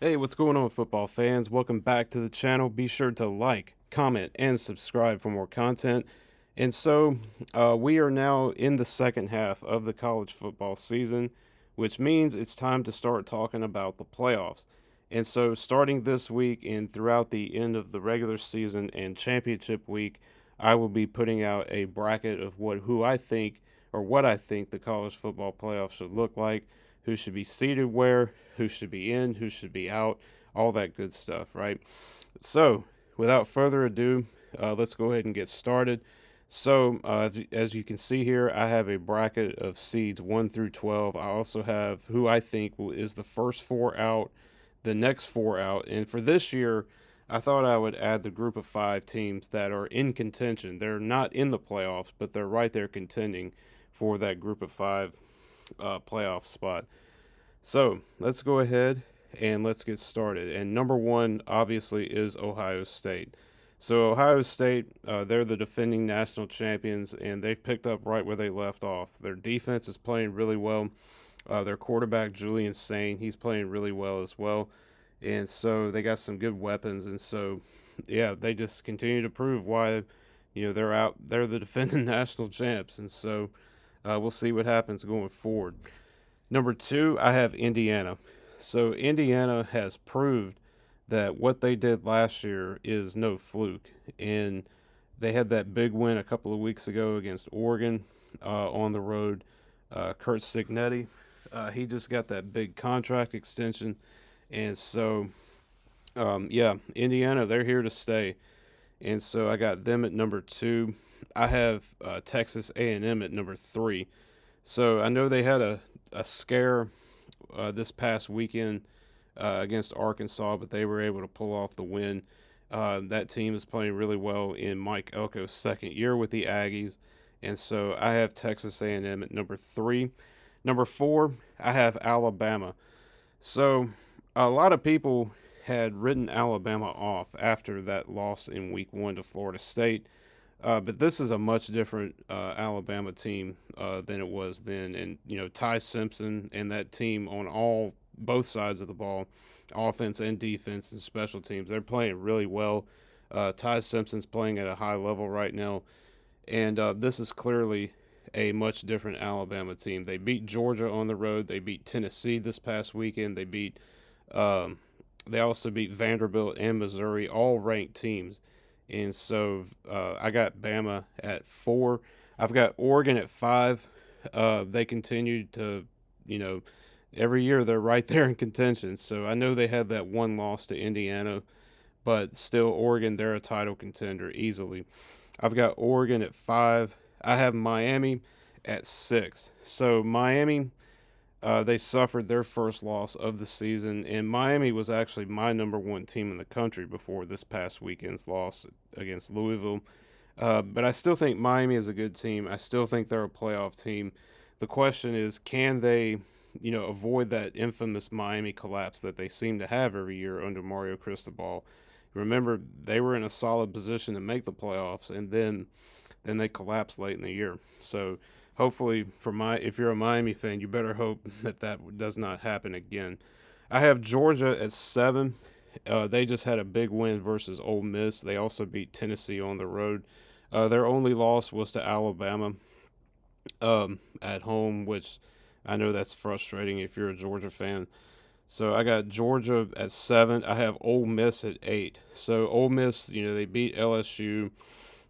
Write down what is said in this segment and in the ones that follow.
Hey, what's going on, football fans? Welcome back to the channel. Be sure to like, comment, and subscribe for more content. And so, we are now in the second half of the college football season, which means it's time to start talking about the playoffs. And so, starting this week and throughout the end of the regular season and championship week, I will be putting out a bracket of what I think the college football playoffs should look like, who should be seated where, who should be in, who should be out, all that good stuff, right? So, without further ado, let's go ahead and get started. So, as you can see here, I have a bracket of seeds 1 through 12. I also have who I think is the first four out, the next four out. And for this year, I thought I would add the group of five teams that are in contention. They're not in the playoffs, but they're right there contending for that group of five playoff spot. So let's go ahead and let's get started. And number one, obviously, is Ohio State. So Ohio State, they're the defending national champions, and they've picked up right where they left off. Their defense is playing really well. Their quarterback Julian Sain, he's playing really well as well, and so they got some good weapons. And so, yeah, they just continue to prove why, they're out. They're the defending national champs, and so we'll see what happens going forward. Number two, I have Indiana. So Indiana has proved that what they did last year is no fluke, and they had that big win a couple of weeks ago against Oregon on the road. Kurt Signetti, he just got that big contract extension, and so yeah, Indiana, they're here to stay, and so I got them at number two. I have Texas A&M at number three. So I know they had a scare this past weekend against Arkansas, but they were able to pull off the win. That team is playing really well in Mike Elko's second year with the Aggies, and so I have Texas A&M at number three. Number four, I have Alabama. So a lot of people had written Alabama off after that loss in Week One to Florida State. But this is a much different Alabama team than it was then, and Ty Simpson and that team on both sides of the ball, offense and defense and special teams, they're playing really well. Ty Simpson's playing at a high level right now, and this is clearly a much different Alabama team. They beat Georgia on the road. They beat Tennessee this past weekend. Um, they also beat Vanderbilt and Missouri, all ranked teams. And so I got Bama at four. I've got Oregon at five. They continue to, you know, every year they're right there in contention. So I know they had that one loss to Indiana, but still, Oregon, they're a title contender easily. I've got Oregon at five. I have Miami at six. So Miami, they suffered their first loss of the season, and Miami was actually my number one team in the country before this past weekend's loss against Louisville. But I still think Miami is a good team. I still think they're a playoff team. The question is, can they, avoid that infamous Miami collapse that they seem to have every year under Mario Cristobal? Remember, they were in a solid position to make the playoffs, and then they collapsed late in the year. So hopefully, if you're a Miami fan, you better hope that does not happen again. I have Georgia at seven. They just had a big win versus Ole Miss. They also beat Tennessee on the road. Their only loss was to Alabama at home, which I know that's frustrating if you're a Georgia fan. So I got Georgia at seven. I have Ole Miss at eight. So Ole Miss, they beat LSU.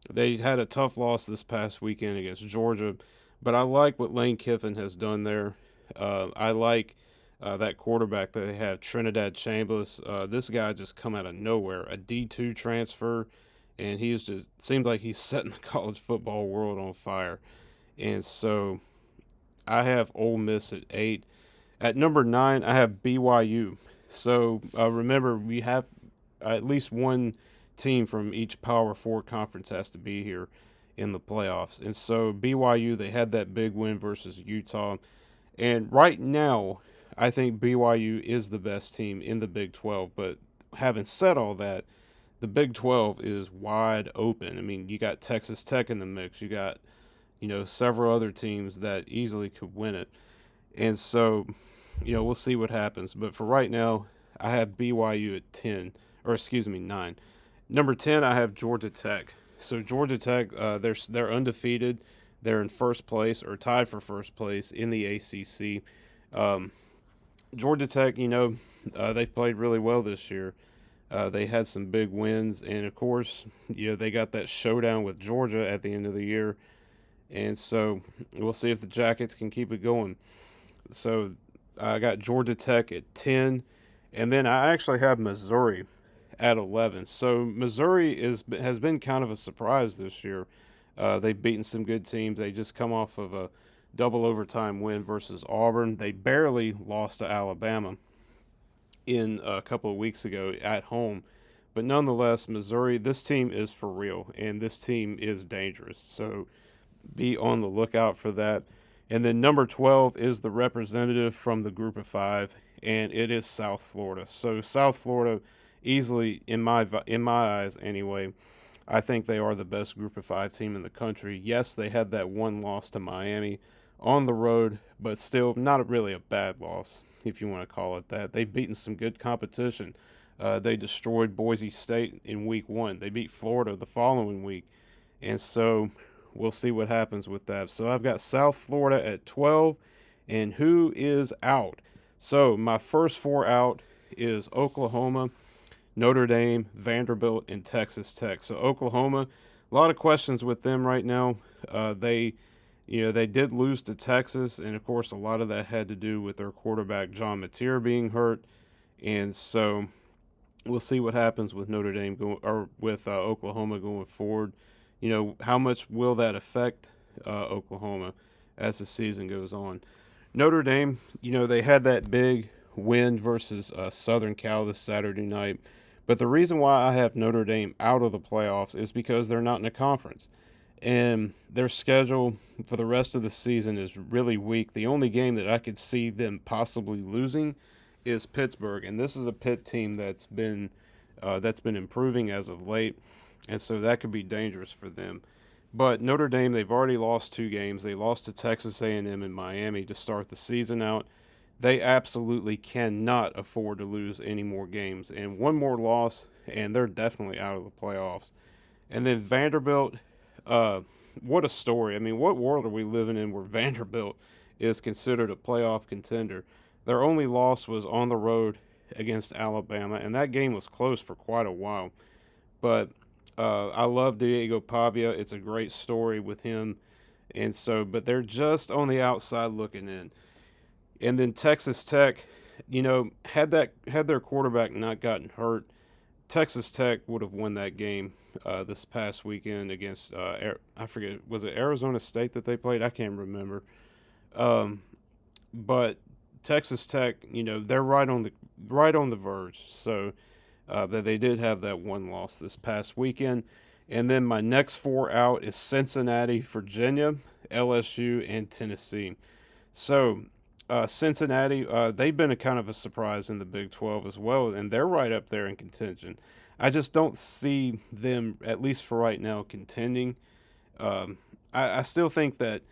They had a tough loss this past weekend against Georgia, but I like what Lane Kiffin has done there. I like that quarterback that they have, Trinidad Chambliss. This guy just come out of nowhere, a D2 transfer, and he's just seems like he's setting the college football world on fire. And so I have Ole Miss at eight. At number nine, I have BYU. So remember, we have at least one team from each Power Four conference has to be here in the playoffs. And so BYU, they had that big win versus Utah. And right now, I think BYU is the best team in the Big 12. But having said all that, the Big 12 is wide open. I mean, you got Texas Tech in the mix. You got, several other teams that easily could win it. And so, we'll see what happens. But for right now, I have BYU at 10, or excuse me, 9. Number 10, I have Georgia Tech. So Georgia Tech, they're undefeated. They're in first place or tied for first place in the ACC. Um, Georgia Tech, they've played really well this year. They had some big wins, and of course, they got that showdown with Georgia at the end of the year, and so we'll see if the Jackets can keep it going. So I got Georgia Tech at 10, and then I actually have Missouri at 11. So Missouri has been kind of a surprise this year. They've beaten some good teams. They just come off of a double overtime win versus Auburn. They barely lost to Alabama in a couple of weeks ago at home. But nonetheless, Missouri, this team is for real, and this team is dangerous. So be on the lookout for that. And then number 12 is the representative from the group of five, and it is South Florida. So South Florida, easily in my eyes anyway, I think they are the best group of five team in the country. Yes, they had that one loss to Miami on the road, but still not really a bad loss, if you want to call it that. They've beaten some good competition. They destroyed Boise State in week one. They beat Florida the following week. And so we'll see what happens with that. So I've got South Florida at 12. And who is out? So my first four out is Oklahoma, Notre Dame, Vanderbilt, and Texas Tech. So Oklahoma, a lot of questions with them right now. They did lose to Texas, and of course, a lot of that had to do with their quarterback John Mateer being hurt, and so we'll see what happens with Notre Dame with Oklahoma going forward. How much will that affect Oklahoma as the season goes on? Notre Dame, they had that big win versus Southern Cal this Saturday night. But the reason why I have Notre Dame out of the playoffs is because they're not in a conference. And their schedule for the rest of the season is really weak. The only game that I could see them possibly losing is Pittsburgh. And this is a Pitt team that's been improving as of late. And so that could be dangerous for them. But Notre Dame, they've already lost 2 games. They lost to Texas A&M and Miami to start the season out. They absolutely cannot afford to lose any more games. And one more loss, and they're definitely out of the playoffs. And then Vanderbilt, what a story. I mean, what world are we living in where Vanderbilt is considered a playoff contender? Their only loss was on the road against Alabama, and that game was close for quite a while. But I love Diego Pavia. It's a great story with him. And so, but they're just on the outside looking in. And then Texas Tech, had their quarterback not gotten hurt, Texas Tech would have won that game this past weekend against I forget, was it Arizona State that they played? I can't remember. But Texas Tech, they're right on the verge. So that they did have that one loss this past weekend. And then my next 4 out is Cincinnati, Virginia, LSU, and Tennessee. So Cincinnati, they've been a kind of a surprise in the Big 12 as well, and they're right up there in contention. I just don't see them, at least for right now, contending. I still think that,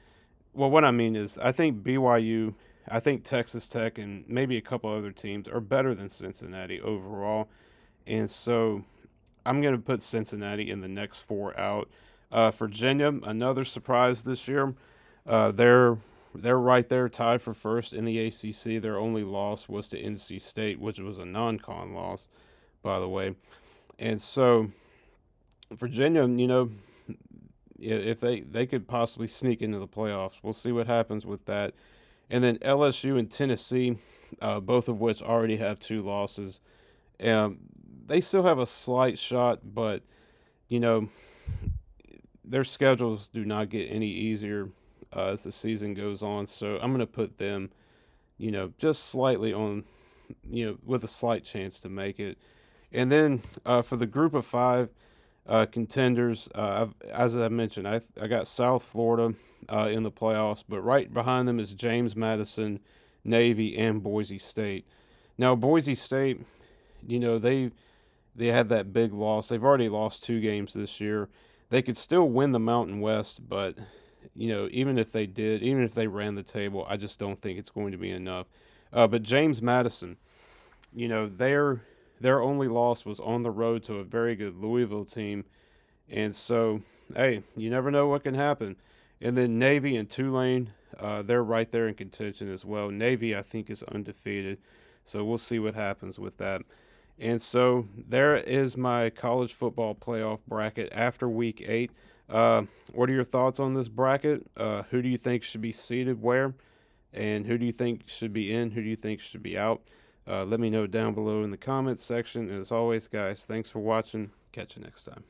well, what I mean is I think BYU, I think Texas Tech, and maybe a couple other teams are better than Cincinnati overall. And so I'm going to put Cincinnati in the next 4 out. Virginia, another surprise this year. They're right there, tied for first in the ACC. Their only loss was to NC State, which was a non-con loss, by the way. And so Virginia, if they could possibly sneak into the playoffs. We'll see what happens with that. And then LSU and Tennessee, both of which already have 2 losses. They still have a slight shot, but, their schedules do not get any easier as the season goes on. So I'm going to put them, just slightly on, with a slight chance to make it. And then for the group of 5 contenders, as I mentioned, I got South Florida in the playoffs, but right behind them is James Madison, Navy, and Boise State. Now, Boise State, they had that big loss. They've already lost 2 games this year. They could still win the Mountain West, but even if they ran the table, I just don't think it's going to be enough. But James Madison, their only loss was on the road to a very good Louisville team, and so hey, you never know what can happen. And then Navy and Tulane, they're right there in contention as well. Navy, I think, is undefeated, so we'll see what happens with that. And so there is my college football playoff bracket after week 8. Uh, what are your thoughts on this bracket? Who do you think should be seated where? And who do you think should be in? Who do you think should be out? Let me know down below in the comments section. And as always, guys, thanks for watching. Catch you next time.